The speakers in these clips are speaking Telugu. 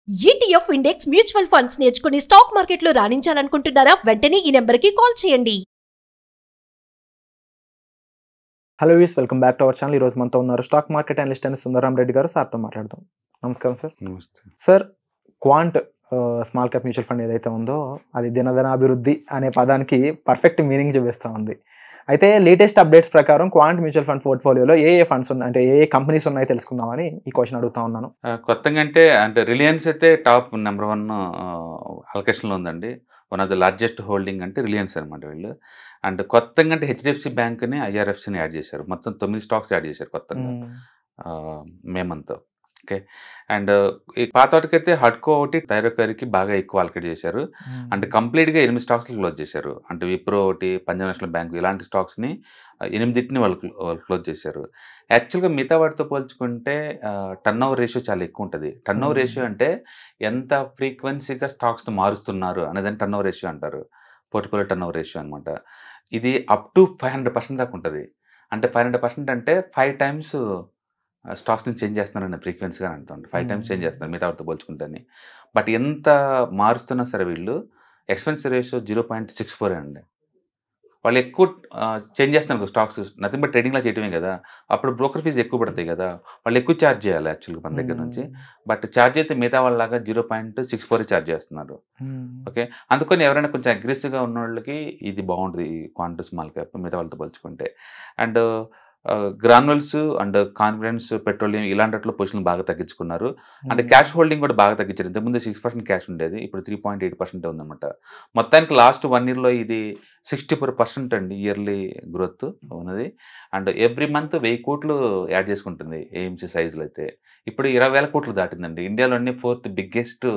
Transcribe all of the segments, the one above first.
ఈటీఎఫ్ ఇండెక్స్ మ్యూచువల్ ఫండ్స్ నేర్చుకుని స్టాక్ మార్కెట్లో రాణించాలనుకుంటున్నారా? వెంటనే ఈ నెంబర్కి కాల్ చేయండి. హలో వీస్, welcome back to our channel. ఈరోజు మనతో ఉన్నారు స్టాక్ మార్కెట్ అనలిస్ట్ అయిన సుందరం రెడ్డి గారు. సార్తో మాట్లాడదాం. నమస్కారం సార్. నమస్తే sir, quant small cap mutual fund ఏదైతే ఉందో అది దినదినాభివృద్ధి అనే పదానికి పర్ఫెక్ట్ మీనింగ్ చూపిస్తూ ఉంది. అయితే లేటెస్ట్ అప్డేట్స్ ప్రకారం క్వాంట్ మ్యూచువల్ ఫండ్ పోర్ట్ఫోలియోలో ఏ ఫండ్స్ ఉన్నాయి, అంటే ఏ కంపెనీస్ ఉన్నాయో తెలుసుకుందామని ఈ క్వశ్చన్ అడుగుతా ఉన్నాను. కొత్తగా అంటే రిలయన్స్ అయితే టాప్ నెంబర్ 1 అలొకేషన్లో ఉందండి. One of the largest holding అంటే రిలయన్స్ అనమాట వీళ్ళు. అండ్ కొత్తగా అంటే హెచ్డిఎఫ్సి బ్యాంక్ని ఐఆర్ఎఫ్సిని యాడ్ చేశారు. మొత్తం 9 స్టాక్స్ యాడ్ చేశారు కొత్తగా మే మంత్. ఓకే. అండ్ ఈ పాత వాటికైతే హడ్కో ఒకటి, థైరోకేర్కి బాగా ఎక్కువ అలొకేట్ చేశారు. అంటే కంప్లీట్గా 8 స్టాక్స్లు క్లోజ్ చేశారు. అంటే విప్రో ఒకటి, పంజాబ్ నేషనల్ బ్యాంక్, ఇలాంటి స్టాక్స్ని 8ని వాళ్ళు క్లోజ్ చేశారు. యాక్చువల్గా మిగతా వాటితో పోల్చుకుంటే టర్న్ ఓవర్ రేషియో చాలా ఎక్కువ ఉంటుంది. టర్న్ ఓవర్ రేషియో అంటే ఎంత ఫ్రీక్వెన్సీగా స్టాక్స్ని మారుస్తున్నారు అనేదాన్ని టర్న్ ఓవర్ రేషియో అంటారు. పోర్ట్ఫోలియో టర్న్ ఓవర్ రేషియో అనమాట. ఇది అప్ టు 500% దాకా ఉంటుంది. అంటే 500% అంటే 5 times స్టాక్స్ని చేంజ్ చేస్తున్నారని ఫ్రీక్వెన్సీగా అంటుంది. 5 times చేంజ్ చేస్తున్నారు మిగతా వాటితో పోల్చుకుంటే. బట్ ఎంత మారుస్తున్నా సరే వీళ్ళు ఎక్స్పెన్స్ రేషియో 0.64 అండి. వాళ్ళు ఎక్కువ చేంజ్ చేస్తున్నారు స్టాక్స్, నథింగ్ బట్ ట్రేడింగ్లా చేయటమే కదా. అప్పుడు బ్రోకర్ ఫీజు ఎక్కువ పడతాయి కదా, వాళ్ళు ఎక్కువ ఛార్జ్ చేయాలి యాక్చువల్గా మన దగ్గర నుంచి. బట్ ఛార్జ్ అయితే మిగతా వాళ్ళలాగా 0.64 ఛార్జ్ చేస్తున్నారు. ఓకే. అందుకని ఎవరైనా కొంచెం అగ్రెసివ్గా ఉన్న వాళ్ళకి ఇది బాగుంటుంది, ఈ క్వాంట్ స్మాల్ క్యాప్ మిగతా వాళ్ళతో పోల్చుకుంటే. And granules and confidence petroleum ఇలాంటిలో పొజిషన్ బాగా తగ్గించుకున్నారు. అంటే క్యాష్ హోల్డింగ్ కూడా బాగా తగ్గించారు. ఇంతకుముందు 6% క్యాష్ ఉండేది, ఇప్పుడు 3.8% ఉందన్నమాట. మొత్తానికి లాస్ట్ 1 yearలో ఇది 64% అండి ఇయర్లీ గ్రోత్ ఉన్నది. అండ్ ఎవ్రీ మంత్ 1000 కోట్లు యాడ్ చేసుకుంటుంది ఏఎంసీ సైజులో. అయితే ఇప్పుడు 20,000 కోట్లు దాటిందండి. ఇండియాలోనే 4th బిగ్గెస్ట్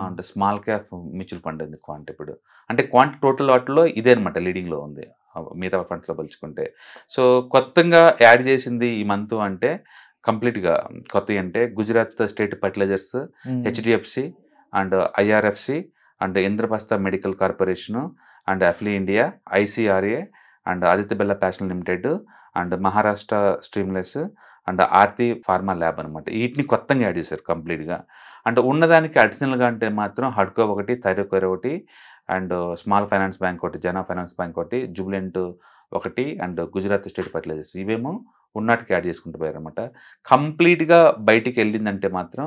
అంటే స్మాల్ క్యాప్ మ్యూచువల్ ఫండ్ ఉంది క్వాంట్ ఇప్పుడు. అంటే క్వాంట్ టోటల్ వాటిలో ఇదే అనమాట లీడింగ్లో ఉంది మిగతా ఫండ్స్లో పోల్చుకుంటే. సో కొత్తగా యాడ్ చేసింది ఈ మంత్ అంటే కంప్లీట్గా కొత్త అంటే Gujarat state fertilizers, HDFC and IRFC and Indraprastha medical corporation and Affle India, ICRA and Aditya Birla fashion limited and Maharashtra seamless and Aarti pharma lab అనమాట. వీటిని కొత్తగా యాడ్ చేశారు కంప్లీట్గా. అంటే ఉన్నదానికి అడిషనల్గా అంటే మాత్రం హడ్కో ఒకటి, థైరోకేర్ ఒకటి అండ్ స్మాల్ ఫైనాన్స్ బ్యాంక్ ఒకటి, జనా ఫైనాన్స్ బ్యాంక్ ఒకటి, జూబిలెంట్ ఒకటి అండ్ గుజరాత్ స్టేట్ ఫర్టిలైజర్స్ ఇవేమో ఉన్నటికి యాడ్ చేసుకుంటూ పోయారనమాట. కంప్లీట్గా బయటికి వెళ్ళిందంటే మాత్రం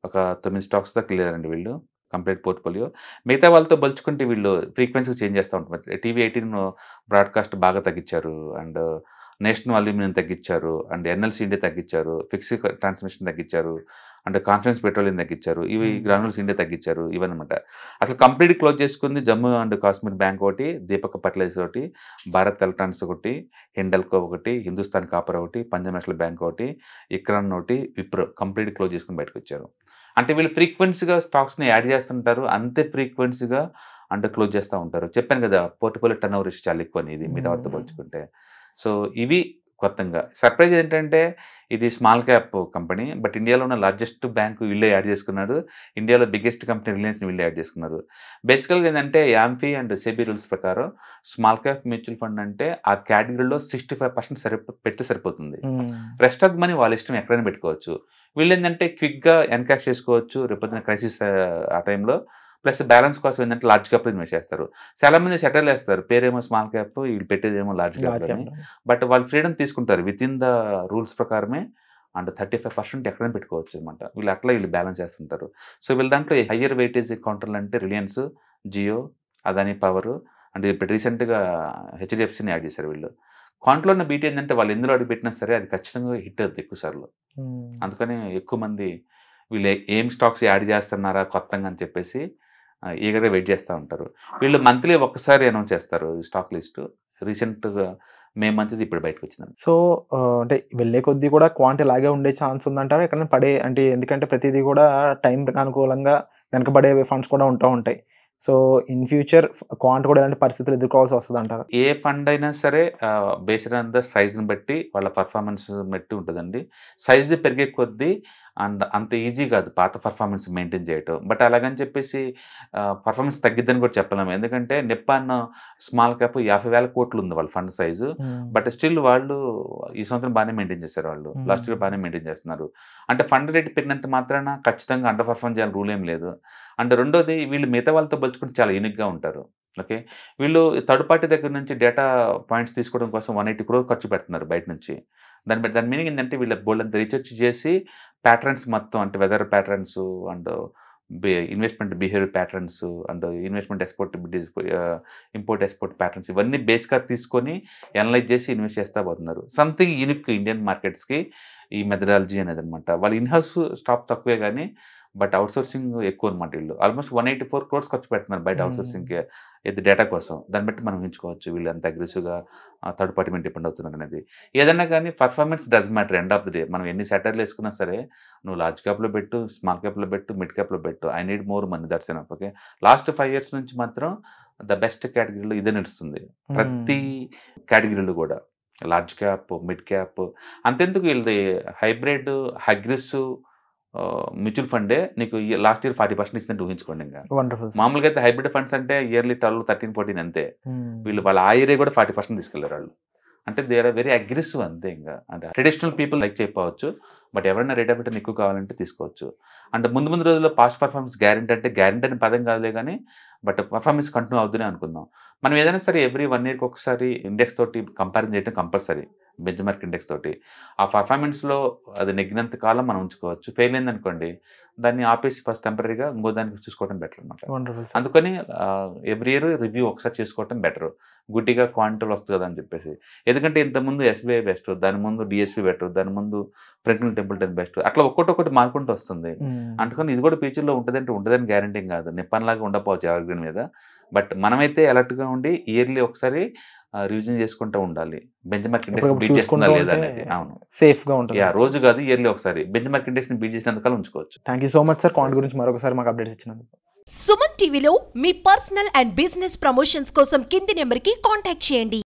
ఒక 9 స్టాక్స్ దాకా వెళ్ళారండి వీళ్ళు కంప్లీట్ పోర్ట్ఫోలియో. మిగతా వాళ్ళతో పోల్చుకుంటే వీళ్ళు ఫ్రీక్వెన్సీగా చేంజ్ చేస్తూ ఉంటారు. టీవీ 18 బ్రాడ్కాస్ట్ బాగా తగ్గించారు, అండ్ నేషనల్ అల్యూమినియం తగ్గించారు, అండ్ ఎన్ఎల్సి ఇండియా తగ్గించారు, ఫిక్స్డ్ ట్రాన్స్మిషన్ తగ్గించారు, అండ్ కాన్ఫిడెన్స్ పెట్రోలియం తగ్గించారు, ఇవి గ్రాన్యూల్స్ ఇండియా తగ్గించారు ఇవన్నమాట. అసలు కంప్లీట్ క్లోజ్ చేసుకుంది జమ్మూ అండ్ కాశ్మీర్ బ్యాంక్ ఒకటి, దీపక్ ఫర్టిలైజర్స్ ఒకటి, భారత్ ఎలక్ట్రానిక్స్ ఒకటి, హిండల్కో ఒకటి, హిందుస్థాన్ కాపర్ ఒకటి, పంజాబ్ నేషనల్ బ్యాంక్ ఒకటి, ఇక్రాన్ ఒకటి, విప్రో కంప్లీట్ క్లోజ్ చేసుకుని బయటకు వచ్చారు. అంటే వీళ్ళు ఫ్రీక్వెన్సీగా స్టాక్స్ని యాడ్ చేస్తుంటారు, అంతే ఫ్రీక్వెన్సీగా అంటే క్లోజ్ చేస్తూ ఉంటారు. చెప్పాను కదా పోర్ట్ఫోలియో టర్న్ ఓవర్ రేషియో చాలా ఎక్కువ ఇది మిగతా వాటితో పోల్చుకుంటే. సో ఇవి కొత్తగా సర్ప్రైజ్ ఏంటంటే ఇది స్మాల్ క్యాప్ కంపెనీ, బట్ ఇండియాలో ఉన్న లార్జెస్ట్ బ్యాంకు వీళ్ళే యాడ్ చేసుకున్నారు. ఇండియాలో బిగ్గెస్ట్ కంపెనీ రిలయన్స్ని వీళ్ళే యాడ్ చేసుకున్నారు. బేసికల్గా ఏంటంటే యాంఫీ అండ్ సెబీ రూల్స్ ప్రకారం స్మాల్ క్యాప్ మ్యూచువల్ ఫండ్ అంటే ఆ కేటగిరీలో 65% పెడితే సరిపోతుంది. రెస్ట్ ఆఫ్ మనీ వాళ్ళ ఇష్టం ఎక్కడైనా పెట్టుకోవచ్చు. వీళ్ళు ఏంటంటే క్విక్గా ఎన్కాష్ చేసుకోవచ్చు రేపొద్దున క్రైసిస్ ఆ టైంలో. ప్లస్ బ్యాలెన్స్ కోసం ఏంటంటే లార్జ్ క్యాప్ ఇన్వెస్ట్ చేస్తారు. చాలామంది సెటిల్ వేస్తారు, పేరేమో స్మాల్ క్యాప్, వీళ్ళు పెట్టేదేమో లార్జ్ క్యాప్ అని. బట్ వాళ్ళు ఫ్రీడమ్ తీసుకుంటారు విత్ ఇన్ ద రూల్స్ ప్రకారమే. అండ్ 35% ఎక్కడైనా పెట్టుకోవచ్చు అనమాట. వీళ్ళు బ్యాలెన్స్ చేస్తుంటారు. సో వీళ్ళ దాంట్లో హయ్యర్ వెయిటేజ్ కౌంటర్లు అంటే రిలయన్స్, జియో, అదానీ పవర్ అండ్ ఇప్పుడు రీసెంట్గా హెచ్డిఎఫ్సిని యాడ్ చేశారు వీళ్ళు. క్వాంట్లో ఉన్న బీటీ ఏంటంటే వాళ్ళు ఎందులో అడిగి పెట్టినా సరే అది ఖచ్చితంగా హిట్ అవుతుంది ఎక్కువ సార్లు. అందుకని ఎక్కువ మంది వీళ్ళు ఏం స్టాక్స్ యాడ్ చేస్తున్నారా కొత్తగా అని చెప్పేసి ఈగర్గా వెయిట్ చేస్తూ ఉంటారు. వీళ్ళు మంత్లీ ఒక్కసారి అనౌన్స్ చేస్తారు ఈ స్టాక్ లిస్టు. రీసెంట్గా మే మంత్ ఇప్పుడు బయటకు వచ్చింది. సో అంటే వెళ్ళే కొద్దీ కూడా క్వాంట్ ఇలాగే ఉండే ఛాన్స్ ఉందంటారా? ఎక్కడైనా పడే అంటే ఎందుకంటే ప్రతిదీ కూడా టైం అనుకూలంగా వెనకబడే ఫండ్స్ కూడా ఉంటాయి. సో ఇన్ ఫ్యూచర్ క్వాంట్ కూడా ఇలాంటి పరిస్థితులు ఎదుర్కోవాల్సి వస్తుంది అంటారు. ఏ ఫండ్ అయినా సరే బేస్డ్ ఆన్ ద సైజ్ని బట్టి వాళ్ళ పర్ఫార్మెన్స్ బట్టి ఉంటుందండి. సైజు పెరిగే కొద్దీ అండ్ అంత ఈజీ కాదు పాత పర్ఫార్మెన్స్ మెయింటైన్ చేయటం. బట్ అలాగని చెప్పేసి పర్ఫార్మెన్స్ తగ్గిద్దని కూడా చెప్పలేము. ఎందుకంటే నిప్పాన్ స్మాల్ క్యాప్ 50,000 కోట్లు ఉంది వాళ్ళ ఫండ్ సైజు. బట్ స్టిల్ వాళ్ళు ఈ సంవత్సరం బాగానే మెయింటైన్ చేశారు. వాళ్ళు లాస్ట్ ఇయర్ బాగానే మెయింటైన్ చేస్తున్నారు. అంటే ఫండ్ రేట్ పెరిగినంత మాత్రాన ఖచ్చితంగా అండర్ పర్ఫార్మ్ చేయాలని రూల్ ఏం లేదు. అండ్ రెండోది వీళ్ళు మిగతా వాళ్ళతో పోల్చుకుంటే చాలా యూనిక్గా ఉంటారు. ఓకే, వీళ్ళు థర్డ్ పార్టీ దగ్గర నుంచి డేటా పాయింట్స్ తీసుకోవడం కోసం 180 crore ఖర్చు పెడుతున్నారు బయట నుంచి. దాని మీనింగ్ ఏంటంటే వీళ్ళ బోల్డ్ అంత రీసెర్చ్ చేసి ప్యాటర్న్స్ మొత్తం, అంటే weather patterns and investment behaviour patterns and investment import export patterns ఇవన్నీ బేస్గా తీసుకొని అనలైజ్ చేసి ఇన్వెస్ట్ చేస్తూ పోతున్నారు. సంథింగ్ యూనిక్ ఇండియన్ మార్కెట్స్కి ఈ మెథడాలజీ అనేది అనమాట. వాళ్ళు ఇన్హౌస్ స్టాప్ తక్కువే కానీ బట్ అవుట్సోర్సింగ్ ఎక్కువ అనమాట. వీళ్ళు ఆల్మోస్ట్ 184 crores ఖర్చు పెడుతున్నారు బయట అవుట్సోర్సింగ్కి ఇది డేటా కోసం. దాన్ని బట్టి మనం ఎంచుకోవచ్చు వీళ్ళు ఎంత అగ్రెసివ్గా థర్డ్ పార్టీ మీద డిపెండ్ అవుతున్నారు అనేది. ఏదైనా కానీ performance does matter end of the day. మనం ఎన్ని సెటర్లు వేసుకున్నా సరే నువ్వు లార్జ్ క్యాప్లో పెట్టు, స్మాల్ క్యాప్లో పెట్టు, మిడ్ క్యాప్లో పెట్టు, I need more money, that's enough. Okay, last 5 years నుంచి మాత్రం ద బెస్ట్ కేటగిరీలో ఇదే నడుస్తుంది ప్రతి కేటగిరీలో కూడా. లార్జ్ క్యాప్, మిడ్ క్యాప్, అంతెందుకు వీళ్ళది హైబ్రిడ్, అగ్రెస్ మ్యూచువల్ ఫండే నీకు లాస్ట్ ఇయర్ 40% ఇస్తుంటే ఊహించుకోండి. ఇంకా మామూలుగా అయితే హైబ్రిడ్ ఫండ్స్ అంటే ఇయర్లీ 12, 13, 14 అంతే. వీళ్ళు వాళ్ళ ఆ ఇయర్ కూడా 40% తీసుకెళ్లారు వాళ్ళు. అంటే దే ఆర్ వెరీ అగ్రెసివ్ అంతే. ఇంకా అంటే ట్రెడిషనల్ పీపుల్ లైక్ చేయకపోవచ్చు, బట్ ఎవరైనా రేట్ ఆఫ్ రిటర్న్ ఎక్కువ కావాలంటే తీసుకోవచ్చు. అంటే ముందు రోజుల్లో పాస్ట్ పర్ఫార్మెన్స్ గ్యారెంటీ అంటే గ్యారెంటీ అనే పదం కాదులే కానీ బట్ పర్ఫార్మెన్స్ కంటిన్యూ అవుతూనే అనుకుందాం. మనం ఏదైనా సరే ఎవ్రీ 1 yearకి ఒకసారి ఇండెక్స్ తోటి కంపారిజన్ చేయడం కంపల్సరీ, బెంచ్ మార్క్ ఇండెక్స్ తోటి. ఆ పర్ఫార్మెన్స్లో అది నెగ్గినంత కాలం మనం ఉంచుకోవచ్చు. ఫెయిల్ అయిందనుకోండి దాన్ని ఆపేసి ఫస్ట్ టెంపరీగా ఇంకో దానికి చూసుకోవడం బెటర్ అనమాట. అందుకని ఎవ్రీ ఇయర్ రివ్యూ ఒకసారి చేసుకోవడం బెటర్. గుడ్డిగా క్వాంటిటీలు వస్తుంది కదా అని చెప్పేసి. ఎందుకంటే ఇంతకుముందు ఎస్బీఐ బెస్ట్, దాని ముందు డిఎస్పీ బెటర్, దాని ముందు ఫ్రాంక్లిన్ టెంపుల్టన్ బెస్ట్, అట్లా ఒక్కొక్కటి మారుకుంటూ వస్తుంది. అందుకని ఇది కూడా ఫ్యూచర్లో ఉంటుందని గ్యారంటీ కాదు. నిప్పన్లాగా ఉండకపోవచ్చు ఎవరి మీద. బట్ మనమైతే అలర్ట్గా ఉండి ఇయర్లీ ఒకసారి రివిజన్ చేసుకుంటూ ఉండాలి. బెంచ్ మార్క్ ఇండెక్స్ బీట్ చేస్తుందా లేదా అనేది. అవును, సేఫ్గా ఉంటుంది. రోజు కాదు ఇయర్లీ ఒకసారి బెంచ్ మార్క్ ఇండెక్స్ని బీట్ చేసినందుకు ఉంచుకోవచ్చు. Thank you so much sir, quant గురించి మరొకసారి మాకు అప్డేట్స్ ఇచ్చినందుకు. సుమన్ టీవీలో మీ పర్సనల్ అండ్ బిజినెస్ ప్రమోషన్స్ కోసం కింది నెంబర్కి కాంటాక్ట్ చేయండి.